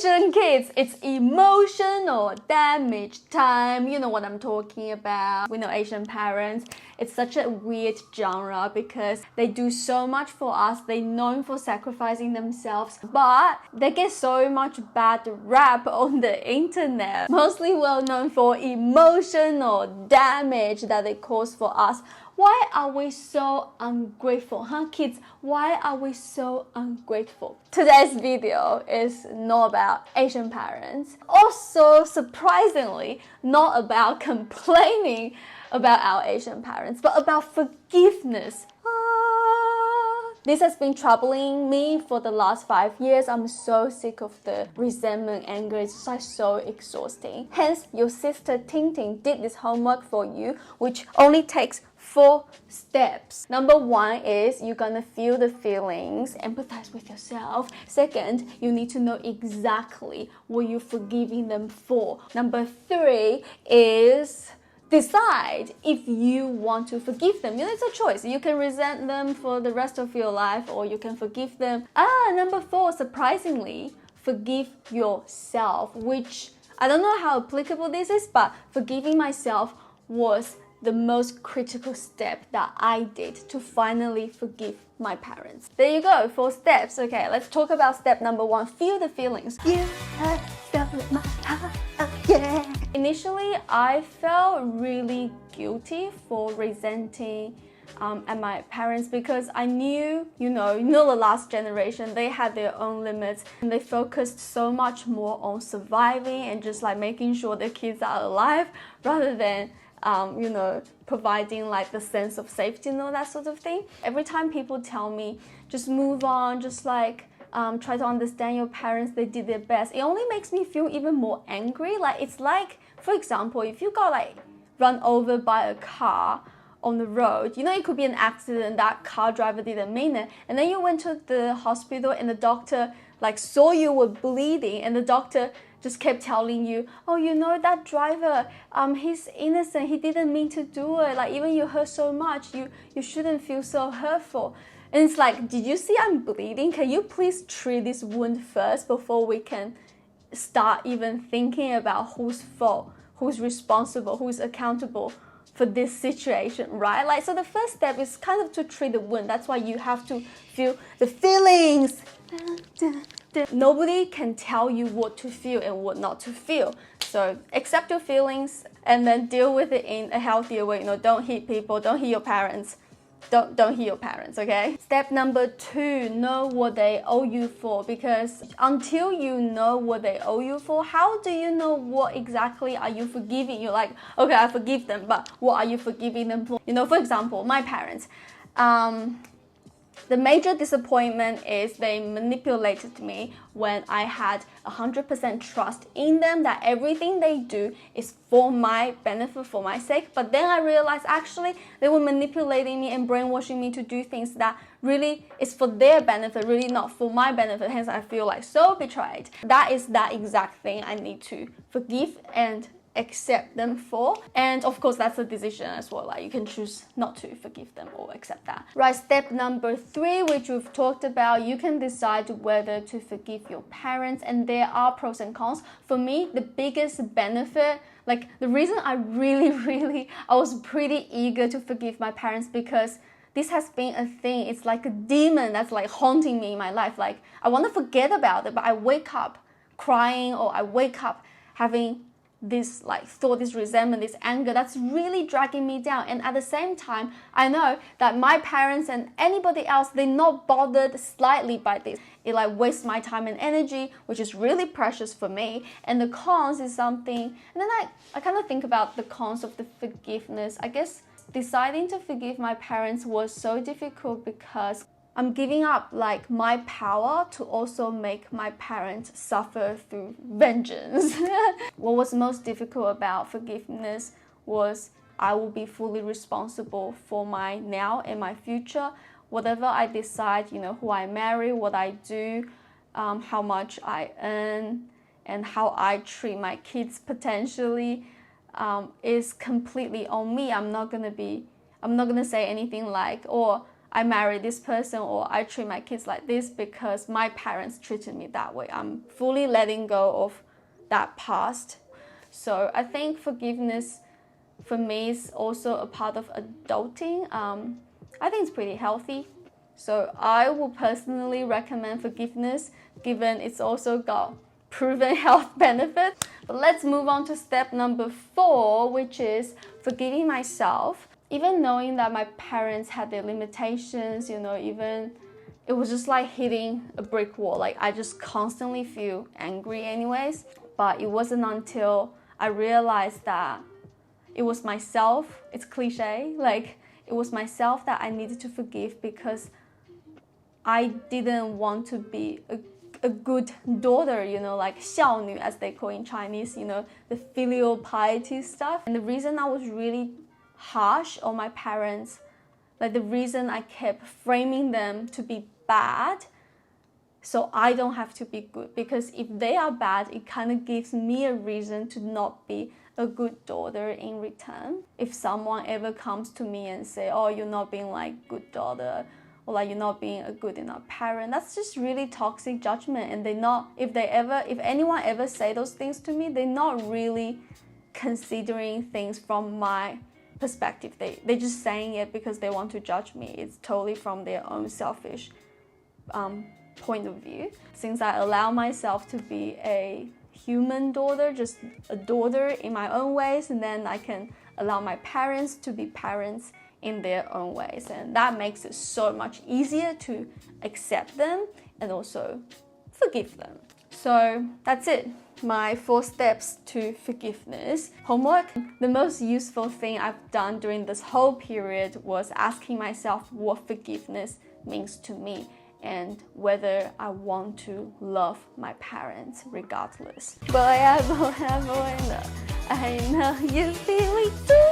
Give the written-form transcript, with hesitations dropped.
Asian kids, it's emotional damage time. You know what I'm talking about. We know Asian parents. It's such a weird genre because they do so much for us. They're known for sacrificing themselves, but they get so much bad rap on the internet. Mostly well known for emotional damage that they cause for us. Why are we so ungrateful, huh, kids? Why are we so ungrateful? Today's video is not about Asian parents. Also, surprisingly, not about complaining about our Asian parents, but about forgiveness. This has been troubling me for the last 5 years. I'm so sick of the resentment, anger. It's just like so exhausting. Hence, your sister Ting Ting did this homework for you, which only takes 4 steps. Number 1 is you're gonna feel the feelings, empathize with yourself. Second, you need to know exactly what you're forgiving them for. Number 3 is decide if you want to forgive them. You know, it's a choice. You can resent them for the rest of your life or you can forgive them. Number 4, surprisingly, forgive yourself, which I don't know how applicable this is, but forgiving myself was the most critical step that I did to finally forgive my parents. There you go, 4 steps. Okay, let's talk about step number 1. Feel the feelings. Yeah, I felt my heart, yeah. Initially, I felt really guilty for resenting at my parents because I knew, you know the last generation, they had their own limits and they focused so much more on surviving and just like making sure their kids are alive rather than providing like the sense of safety and all that sort of thing. Every time people tell me, just move on, just like try to understand your parents, they did their best, it only makes me feel even more angry. Like, it's like, for example, if you got like run over by a car on the road, it could be an accident, that car driver didn't mean it, and then you went to the hospital and the doctor like saw you were bleeding and the doctor just kept telling you, oh, that driver, he's innocent, he didn't mean to do it, like even you hurt so much, you shouldn't feel so hurtful. And it's like, did you see I'm bleeding? Can you please treat this wound first before we can start even thinking about whose fault, who's responsible, who's accountable for this situation, right? Like, so the first step is kind of to treat the wound. That's why you have to feel the feelings. Nobody can tell you what to feel and what not to feel. So accept your feelings and then deal with it in a healthier way. Don't hit people, don't hit your parents. Don't hit your parents, okay? Step number 2, know what they owe you for, because until you know what they owe you for, how do you know what exactly are you forgiving? You're like, okay, I forgive them, but what are you forgiving them for? For example, my parents. The major disappointment is they manipulated me when I had 100% trust in them that everything they do is for my benefit, for my sake. But then I realized actually they were manipulating me and brainwashing me to do things that really is for their benefit, really not for my benefit. Hence, I feel like so betrayed. That is that exact thing I need to forgive and accept them for. And of course, that's a decision as well. Like, you can choose not to forgive them or accept that. Right, step number 3, which we've talked about, you can decide whether to forgive your parents, and there are pros and cons. For me, the biggest benefit, like the reason I was pretty eager to forgive my parents, because this has been a thing. It's like a demon that's like haunting me in my life. Like, I want to forget about it, but I wake up crying, or I wake up having this like thought, this resentment, this anger that's really dragging me down. And at the same time, I know that my parents and anybody else, they're not bothered slightly by this. It like wastes my time and energy, which is really precious for me. And the cons is something, and then I kind of think about the cons of the forgiveness. I guess deciding to forgive my parents was so difficult because I'm giving up like my power to also make my parents suffer through vengeance. What was most difficult about forgiveness was I will be fully responsible for my now and my future. Whatever I decide, who I marry, what I do, how much I earn, and how I treat my kids potentially is completely on me. I'm not gonna say anything like, or I married this person or I treat my kids like this because my parents treated me that way. I'm fully letting go of that past. So I think forgiveness for me is also a part of adulting. I think it's pretty healthy. So I would personally recommend forgiveness, given it's also got proven health benefits. But let's move on to step number 4, which is forgiving myself. Even knowing that my parents had their limitations, even it was just like hitting a brick wall. Like I just constantly feel angry anyways. But it wasn't until I realized that it was myself, it's cliche, like it was myself that I needed to forgive because I didn't want to be a good daughter, like 孝女 as they call in Chinese, the filial piety stuff. And the reason I was really harsh on my parents, like the reason I kept framing them to be bad, so I don't have to be good, because if they are bad, it kind of gives me a reason to not be a good daughter in return. If someone ever comes to me and say, oh, you're not being like good daughter, or like you're not being a good enough parent, that's just really toxic judgment. And if anyone ever say those things to me, they're not really considering things from my perspective. They're just saying it because they want to judge me. It's totally from their own selfish point of view. Since I allow myself to be a human daughter, just a daughter in my own ways, and then I can allow my parents to be parents in their own ways, and that makes it so much easier to accept them and also forgive them. So that's it, my 4 steps to forgiveness. Homework. The most useful thing I've done during this whole period was asking myself what forgiveness means to me and whether I want to love my parents regardless. Boy, I know you feel it too.